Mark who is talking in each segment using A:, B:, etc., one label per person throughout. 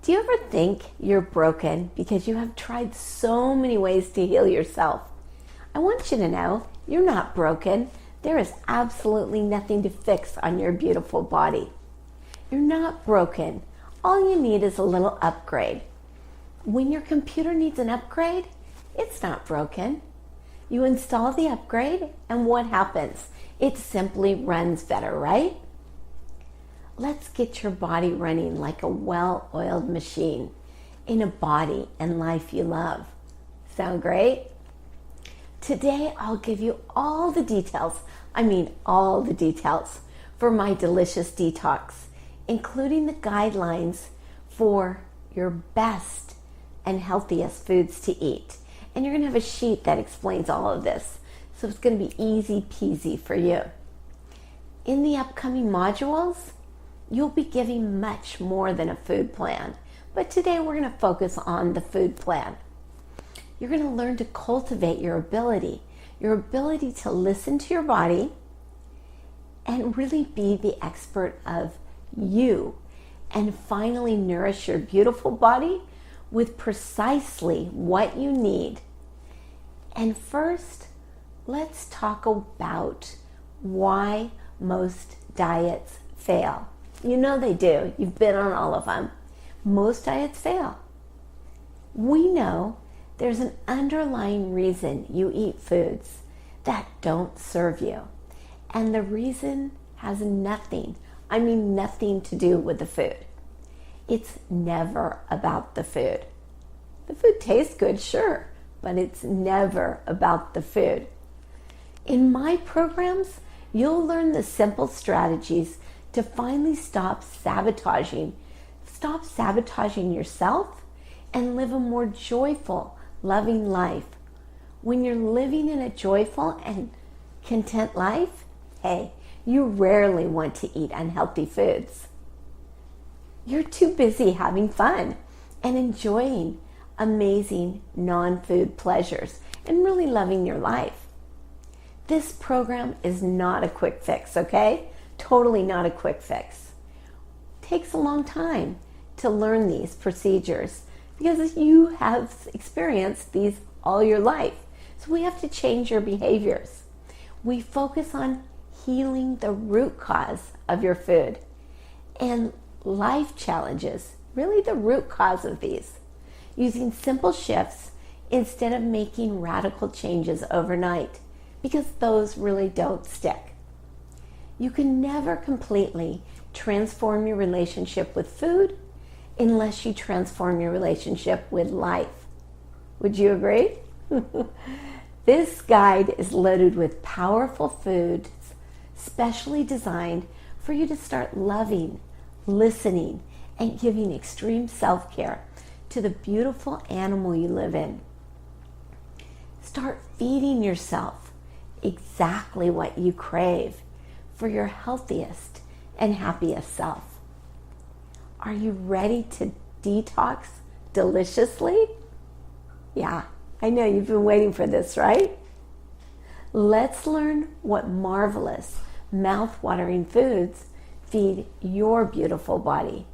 A: Do you ever think you're broken because you have tried so many ways to heal yourself? I want you to know you're not broken. There is absolutely nothing to fix on your beautiful body. You're not broken. All you need is a little upgrade. When your computer needs an upgrade, it's not broken. You install the upgrade, and what happens? It simply runs better, right? Let's get your body running like a well-oiled machine in a body and life you love. Sound great? Today, I'll give you all the details for my delicious detox, including the guidelines for your best and healthiest foods to eat. And you're going to have a sheet that explains all of this. So it's going to be easy peasy for you. In the upcoming modules, you'll be giving much more than a food plan. But today we're going to focus on the food plan. You're going to learn to cultivate your ability to listen to your body and really be the expert of you, and finally nourish your beautiful body with precisely what you need. And first, let's talk about why most diets fail. You know they do. You've been on all of them. Most diets fail. We know there's an underlying reason you eat foods that don't serve you. And the reason has nothing to do with the food. It's never about the food. The food tastes good, sure, but it's never about the food. In my programs, you'll learn the simple strategies to finally stop sabotaging yourself and live a more joyful, loving life. When you're living in a joyful and content life, hey, you rarely want to eat unhealthy foods. You're too busy having fun and enjoying amazing non-food pleasures and really loving your life. This program is not a quick fix, okay? Totally not a quick fix. It takes a long time to learn these procedures because you have experienced these all your life. So we have to change your behaviors. We focus on healing the root cause of your food and life challenges, really the root cause of these, using simple shifts instead of making radical changes overnight, because those really don't stick. You can never completely transform your relationship with food unless you transform your relationship with life. Would you agree? This guide is loaded with powerful foods specially designed for you to start loving, listening, and giving extreme self-care to the beautiful animal you live in. Start feeding yourself exactly what you crave for your healthiest and happiest self. Are you ready to detox deliciously? Yeah, I know you've been waiting for this, right? Let's learn what marvelous, mouth-watering foods feed your beautiful body.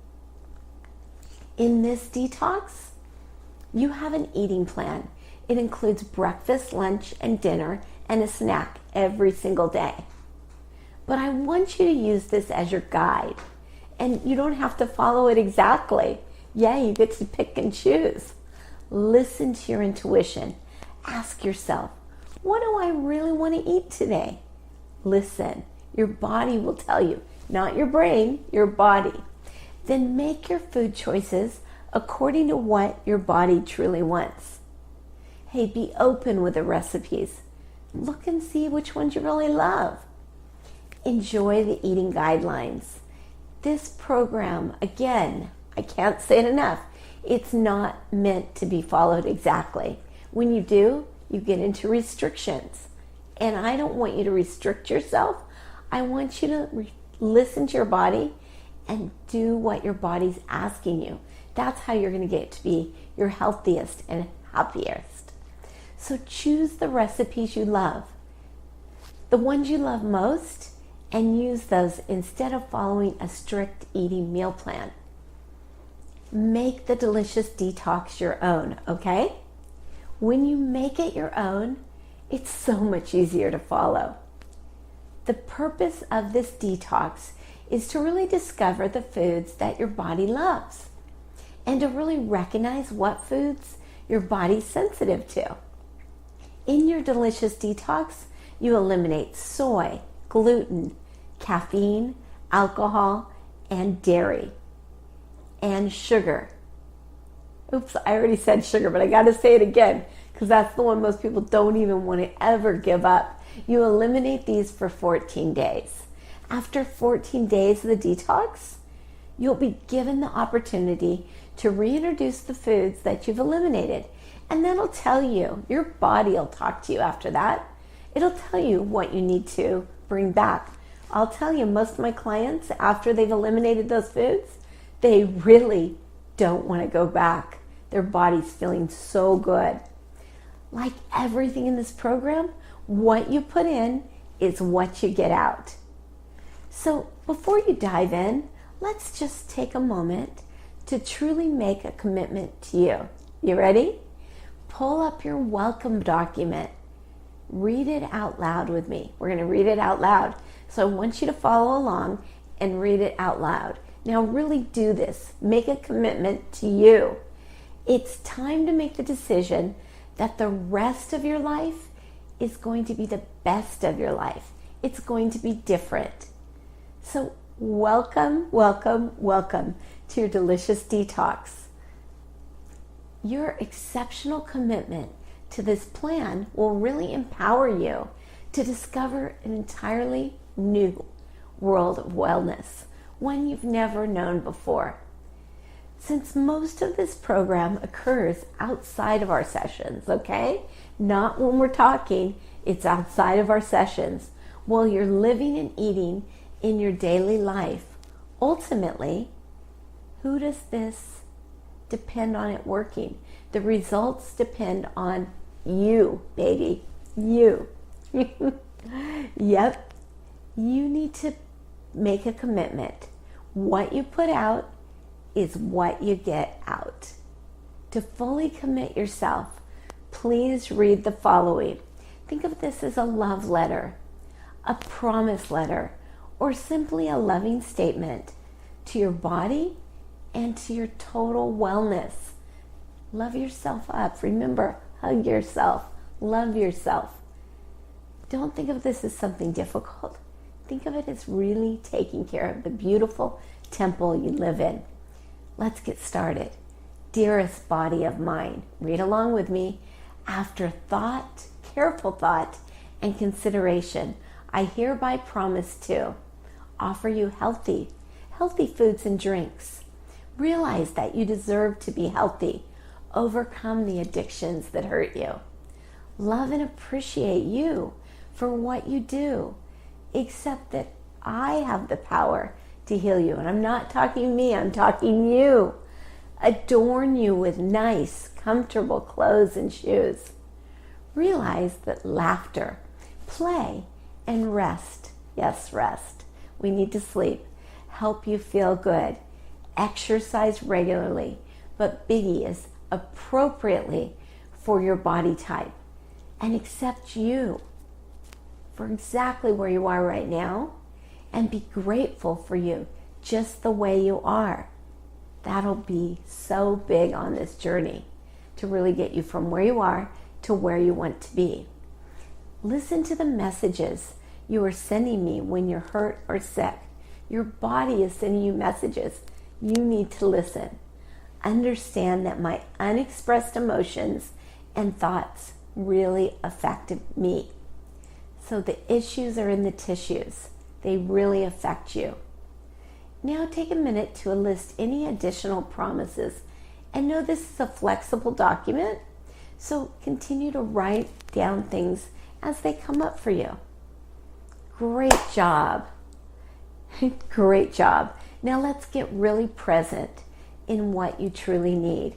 A: In this detox, you have an eating plan. It includes breakfast, lunch, and dinner, and a snack every single day. But I want you to use this as your guide, and you don't have to follow it exactly. Yeah, you get to pick and choose. Listen to your intuition. Ask yourself, what do I really want to eat today? Listen, your body will tell you, not your brain, your body. Then make your food choices according to what your body truly wants. Hey, be open with the recipes. Look and see which ones you really love. Enjoy the eating guidelines. This program, again, I can't say it enough, it's not meant to be followed exactly. When you do, you get into restrictions. And I don't want you to restrict yourself. I want you to listen to your body and do what your body's asking you. That's how you're going to get to be your healthiest and happiest. So choose the recipes you love, the ones you love most, and use those instead of following a strict eating meal plan. make the delicious detox your own, okay? When you make it your own, it's so much easier to follow. The purpose of this detox is to really discover the foods that your body loves and to really recognize what foods your body's sensitive to. In your delicious detox, you eliminate soy, gluten, caffeine, alcohol, and dairy, and sugar. Oops, I already said sugar, but I got to say it again because that's the one most people don't even want to ever give up. You eliminate these for 14 days. After 14 days of the detox, you'll be given the opportunity to reintroduce the foods that you've eliminated. And that'll tell you, your body will talk to you after that. It'll tell you what you need to bring back. I'll tell you, most of my clients, after they've eliminated those foods, they really don't want to go back. Their body's feeling so good. Like everything in this program, what you put in is what you get out. So before you dive in, let's just take a moment to truly make a commitment to you. You ready? Pull up your welcome document. Read it out loud with me. We're going to read it out loud. So I want you to follow along and read it out loud. Now really do this. Make a commitment to you. It's time to make the decision that the rest of your life is going to be the best of your life. It's going to be different. So welcome, welcome, welcome to your delicious detox. Your exceptional commitment to this plan will really empower you to discover an entirely new world of wellness, one you've never known before. Since most of this program occurs outside of our sessions, okay? Not when we're talking, it's outside of our sessions. While you're living and eating in your daily life, ultimately, who does this depend on it working? The results depend on you, baby. You. Yep. You need to make a commitment. What you put out is what you get out. To fully commit yourself, please read the following. Think of this as a love letter, a promise letter, or simply a loving statement to your body and to your total wellness. Love yourself up. Remember, hug yourself. Love yourself. Don't think of this as something difficult. Think of it as really taking care of the beautiful temple you live in. Let's get started. Dearest body of mine, read along with me. After thought, careful thought, and consideration, I hereby promise to offer you healthy foods and drinks. Realize that you deserve to be healthy. Overcome the addictions that hurt you. Love and appreciate you for what you do. Accept that I have the power to heal you. And I'm not talking me, I'm talking you. Adorn you with nice, comfortable clothes and shoes. Realize that laughter, play, and rest, yes, rest, we need to sleep, help you feel good. Exercise regularly, but biggie is appropriately for your body type. And accept you for exactly where you are right now, and be grateful for you just the way you are. That'll be so big on this journey to really get you from where you are to where you want to be. Listen to the messages you are sending me when you're hurt or sick. Your body is sending you messages. You need to listen. Understand that my unexpressed emotions and thoughts really affected me. So the issues are in the tissues. They really affect you. Now take a minute to list any additional promises. And know this is a flexible document, so continue to write down things as they come up for you. Great job. Great job. Now let's get really present in what you truly need.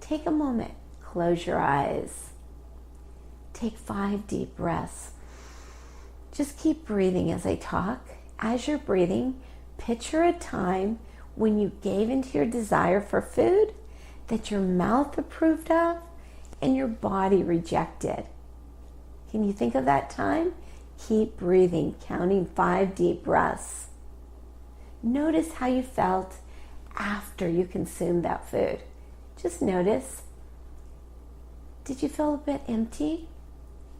A: Take a moment. Close your eyes. Take 5 deep breaths. Just keep breathing as I talk. As you're breathing, picture a time when you gave into your desire for food that your mouth approved of and your body rejected? Can you think of that time? Keep breathing, counting 5 deep breaths. Notice how you felt after you consumed that food. Just notice. Did you feel a bit empty?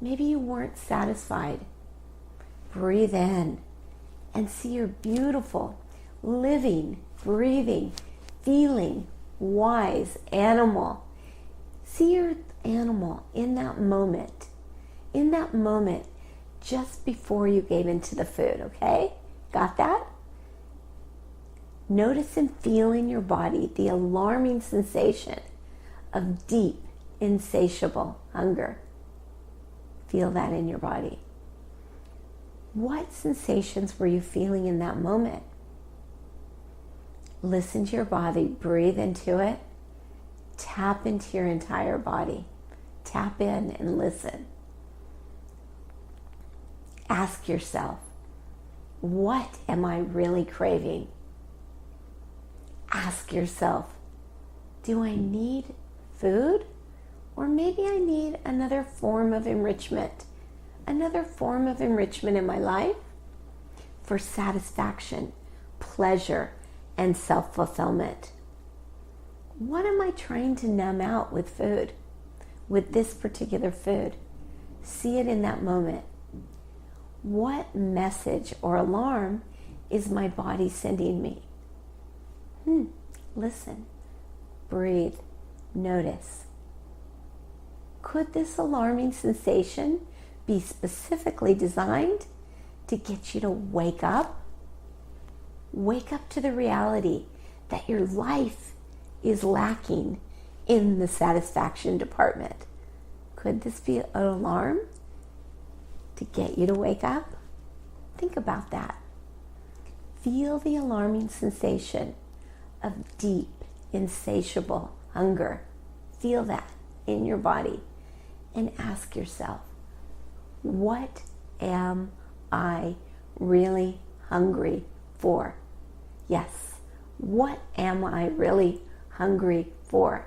A: Maybe you weren't satisfied. Breathe in and see your beautiful, living, breathing, feeling, wise animal. See your animal in that moment. In that moment, just before you gave into the food, okay? Got that? Notice and feel in your body the alarming sensation of deep, insatiable hunger. Feel that in your body. What sensations were you feeling in that moment? Listen to your body, breathe into it, tap into your entire body. Tap in and listen. Ask yourself, what am I really craving? Ask yourself, do I need food? Or maybe I need another form of enrichment. Another form of enrichment in my life for satisfaction, pleasure, and self-fulfillment. What am I trying to numb out with food? With this particular food? See it in that moment. What message or alarm is my body sending me? Listen, breathe, notice. Could this alarming sensation be specifically designed to get you to wake up? Wake up to the reality that your life is lacking in the satisfaction department. Could this be an alarm to get you to wake up? Think about that. Feel the alarming sensation of deep, insatiable hunger. Feel that in your body and ask yourself, what am I really hungry for? Yes, what am I really hungry for?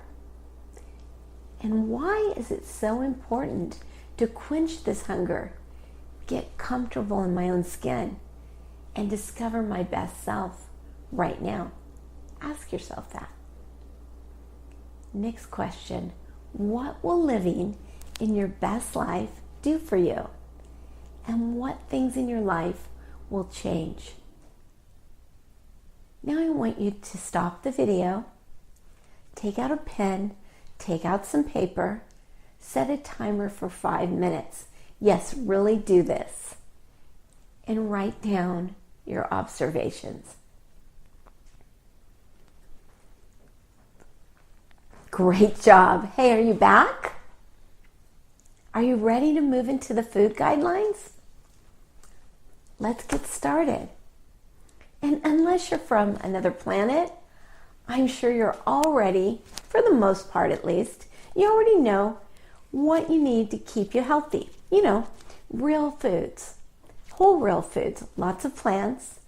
A: And why is it so important to quench this hunger, get comfortable in my own skin, and discover my best self right now? Ask yourself that. Next question, what will living in your best life do for you? And what things in your life will change? Now I want you to stop the video, take out a pen, take out some paper, set a timer for 5 minutes. Yes, really do this. And write down your observations. Great job. Hey, are you back? Are you ready to move into the food guidelines? Let's get started. And unless you're from another planet, I'm sure you're already, for the most part at least, you already know what you need to keep you healthy. You know, real foods, whole real foods, lots of plants,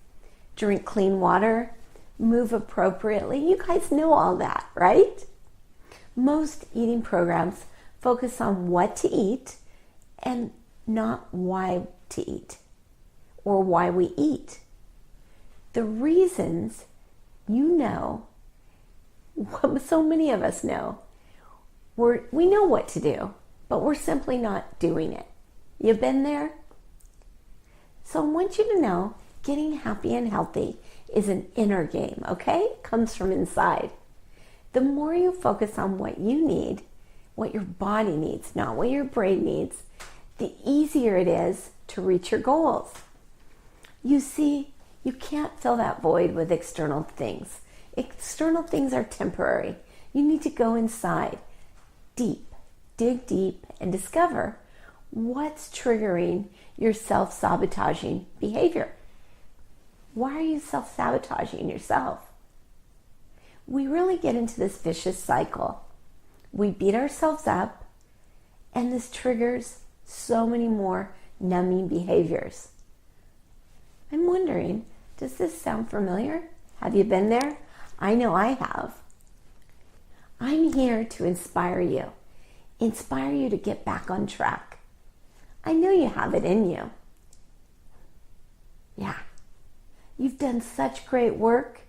A: drink clean water, move appropriately. You guys know all that, right? Most eating programs focus on what to eat and not why to eat or why we eat. The reasons, you know, what so many of us know, we know what to do, but we're simply not doing it. You've been there? So I want you to know getting happy and healthy is an inner game, okay? It comes from inside. The more you focus on what you need, what your body needs, not what your brain needs, the easier it is to reach your goals. You see, you can't fill that void with external things. External things are temporary. You need to go inside, deep, dig deep, and discover what's triggering your self-sabotaging behavior. Why are you self-sabotaging yourself? We really get into this vicious cycle. We beat ourselves up, and this triggers so many more numbing behaviors. I'm wondering, does this sound familiar? Have you been there? I know I have. I'm here to inspire you to get back on track. I know you have it in you. Yeah, you've done such great work,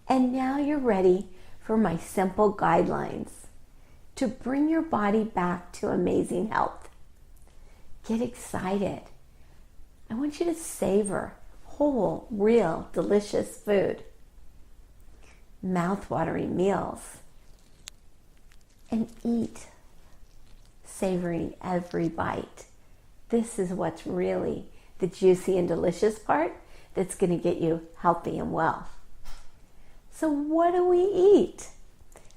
A: and now you're ready for my simple guidelines to bring your body back to amazing health. Get excited. I want you to savor whole, real, delicious food, mouth-watering meals, and eat, savoring every bite. This is what's really the juicy and delicious part that's going to get you healthy and well. So what do we eat?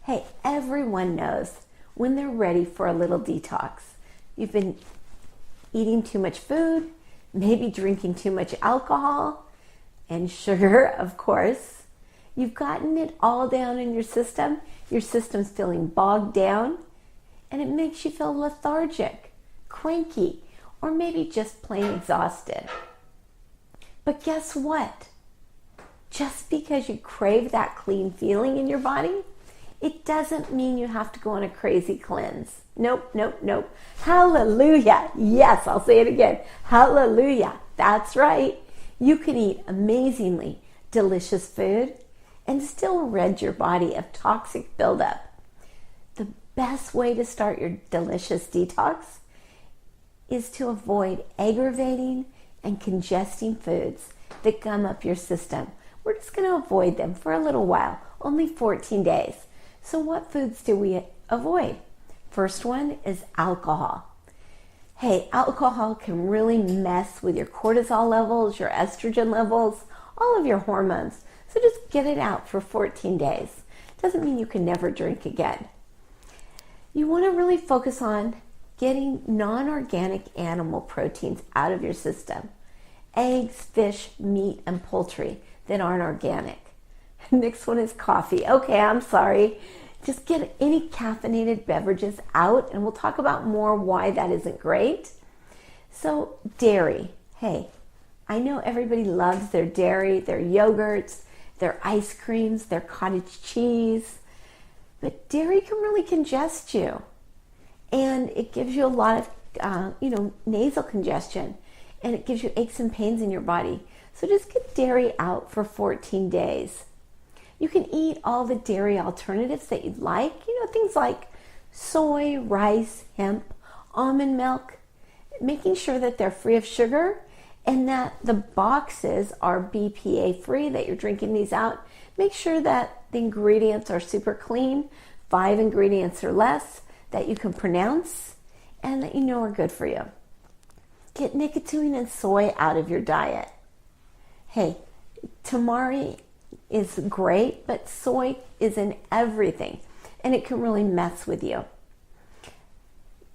A: Hey, everyone knows when they're ready for a little detox. You've been eating too much food, maybe drinking too much alcohol and sugar, of course. You've gotten it all down in your system. Your system's feeling bogged down, and it makes you feel lethargic, cranky, or maybe just plain exhausted. But guess what? Just because you crave that clean feeling in your body, it doesn't mean you have to go on a crazy cleanse. Nope, nope, nope. Hallelujah. Yes, I'll say it again. Hallelujah. That's right. You can eat amazingly delicious food and still rid your body of toxic buildup. The best way to start your delicious detox is to avoid aggravating and congesting foods that gum up your system. We're just going to avoid them for a little while, only 14 days. So what foods do we avoid? First one is alcohol. Hey, alcohol can really mess with your cortisol levels, your estrogen levels, all of your hormones. So just get it out for 14 days. Doesn't mean you can never drink again. You want to really focus on getting non-organic animal proteins out of your system. Eggs, fish, meat, and poultry that aren't organic. Next one is coffee. Okay, I'm sorry. Just get any caffeinated beverages out, and we'll talk about more why that isn't great. So dairy. Hey, I know everybody loves their dairy, their yogurts, their ice creams, their cottage cheese, but dairy can really congest you, and it gives you a lot of nasal congestion, and it gives you aches and pains in your body. So just get dairy out for 14 days. You can eat all the dairy alternatives that you'd like, things like soy, rice, hemp, almond milk, making sure that they're free of sugar and that the boxes are BPA free, that you're drinking these out. Make sure that the ingredients are super clean, 5 ingredients or less that you can pronounce and that you know are good for you. Get nicotine and soy out of your diet. Hey, tamari is great, but soy is in everything, and it can really mess with you.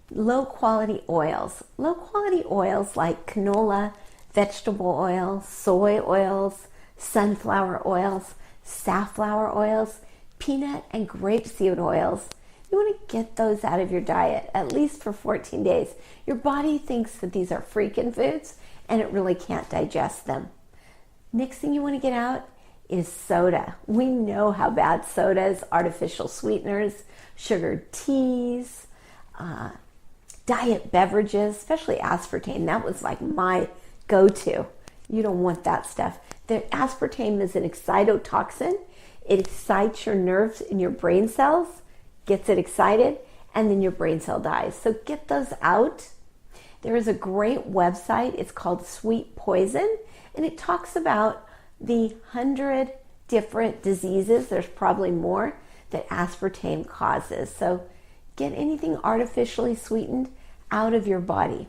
A: Low quality oils like canola, vegetable oil, soy oils, sunflower oils, safflower oils, peanut and grapeseed oils. You want to get those out of your diet at least for 14 days. Your body thinks that these are freaking foods, and it really can't digest them. Next thing you want to get out is soda. We know how bad soda is, artificial sweeteners, sugared teas, diet beverages, especially aspartame. That was like my go-to. You don't want that stuff. The aspartame is an excitotoxin. It excites your nerves in your brain cells, gets it excited, and then your brain cell dies. So get those out. There is a great website. It's called Sweet Poison, and it talks about the 100 different diseases, there's probably more, that aspartame causes. So get anything artificially sweetened out of your body.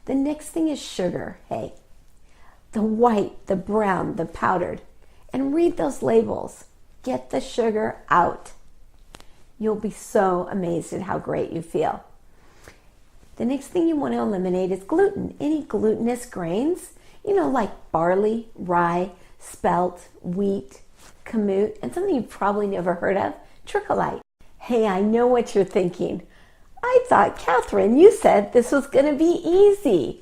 A: The next thing is sugar. Hey, the white, the brown, the powdered. And read those labels. Get the sugar out. You'll be so amazed at how great you feel. The next thing you want to eliminate is gluten. Any glutinous grains, like barley, rye, spelt, wheat, kamut, and something you've probably never heard of, tricholite. Hey, I know what you're thinking. I thought, Catherine, you said this was going to be easy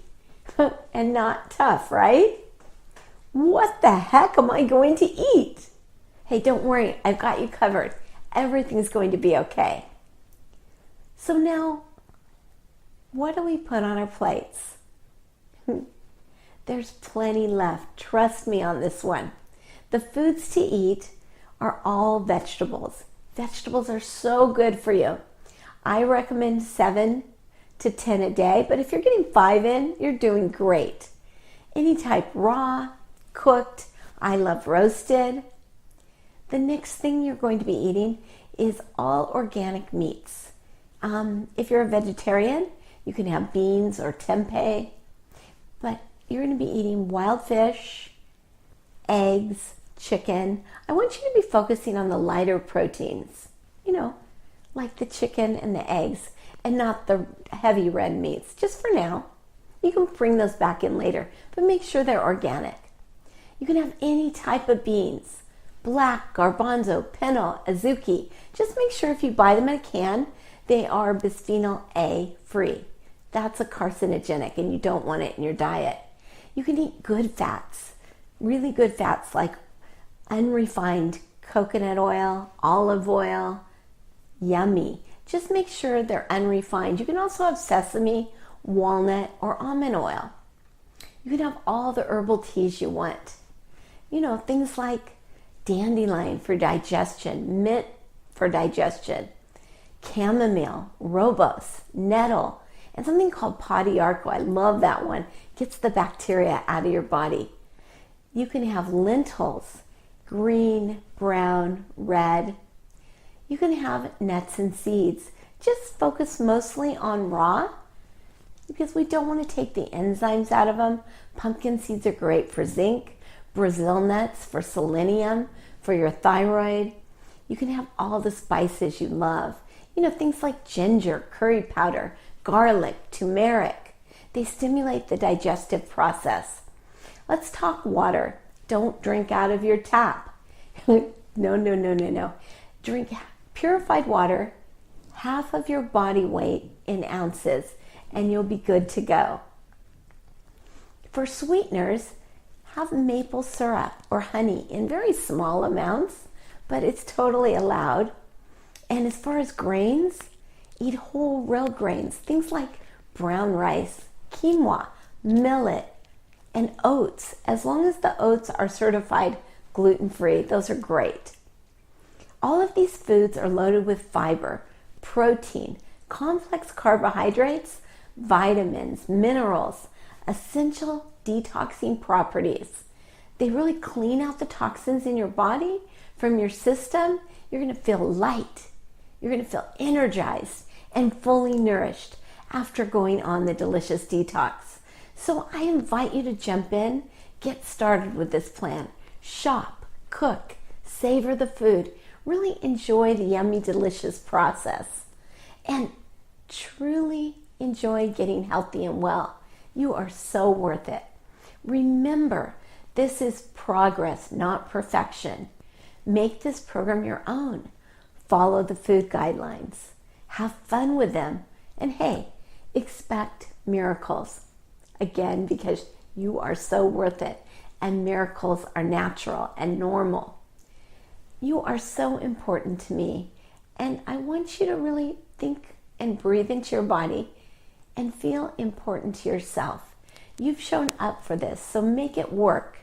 A: and not tough, right? What the heck am I going to eat? Hey, don't worry, I've got you covered. Everything's going to be okay. So now, what do we put on our plates? There's plenty left. Trust me on this one. The foods to eat are all vegetables. Vegetables are so good for you. I recommend 7 to 10 a day, but if you're getting 5 in, you're doing great. Any type, raw, cooked, I love roasted. The next thing you're going to be eating is all organic meats. If you're a vegetarian, you can have beans or tempeh, but you're going to be eating wild fish, eggs, chicken. I want you to be focusing on the lighter proteins, like the chicken and the eggs, and not the heavy red meats, just for now. You can bring those back in later, but make sure they're organic. You can have any type of beans, black, garbanzo, pennel, azuki. Just make sure if you buy them in a can, they are bisphenol A free. That's a carcinogenic and you don't want it in your diet. You can eat good fats, really good fats like unrefined coconut oil, olive oil, yummy. Just make sure they're unrefined. You can also have sesame, walnut, or almond oil. You can have all the herbal teas you want. Things like dandelion for digestion, mint for digestion, chamomile, rooibos, nettle, and something called padiarco. I love that one. Gets the bacteria out of your body. You can have lentils, green, brown, red. You can have nuts and seeds. Just focus mostly on raw because we don't want to take the enzymes out of them. Pumpkin seeds are great for zinc, Brazil nuts for selenium, for your thyroid. You can have all the spices you love. Things like ginger, curry powder, garlic, turmeric. They stimulate the digestive process. Let's talk water. Don't drink out of your tap. No. Drink purified water, half of your body weight in ounces, and you'll be good to go. For sweeteners, have maple syrup or honey in very small amounts, but it's totally allowed. And as far as grains, eat whole real grains, things like brown rice, quinoa, millet, and oats. As long as the oats are certified gluten-free, those are great. All of these foods are loaded with fiber, protein, complex carbohydrates, vitamins, minerals, essential detoxing properties. They really clean out the toxins in your body from your system. You're going to feel light. You're going to feel energized and fully nourished after going on the delicious detox. So I invite you to jump in, get started with this plan. Shop, cook, savor the food. Really enjoy the yummy, delicious process. And truly enjoy getting healthy and well. You are so worth it. Remember, this is progress, not perfection. Make this program your own. Follow the food guidelines. Have fun with them. And hey, expect miracles. Again, because you are so worth it. And miracles are natural and normal. You are so important to me. And I want you to really think and breathe into your body and feel important to yourself. You've shown up for this, so make it work.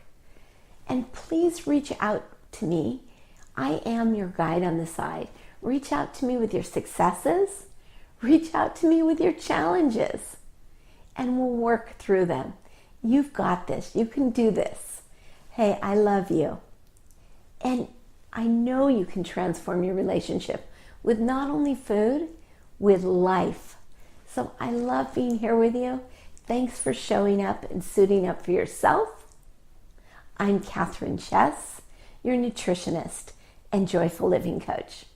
A: And please reach out to me. I am your guide on the side. Reach out to me with your successes. Reach out to me with your challenges. And we'll work through them. You've got this. You can do this. Hey, I love you. And I know you can transform your relationship with not only food, with life. So I love being here with you. Thanks for showing up and suiting up for yourself. I'm Catherine Chess, your nutritionist and joyful living coach.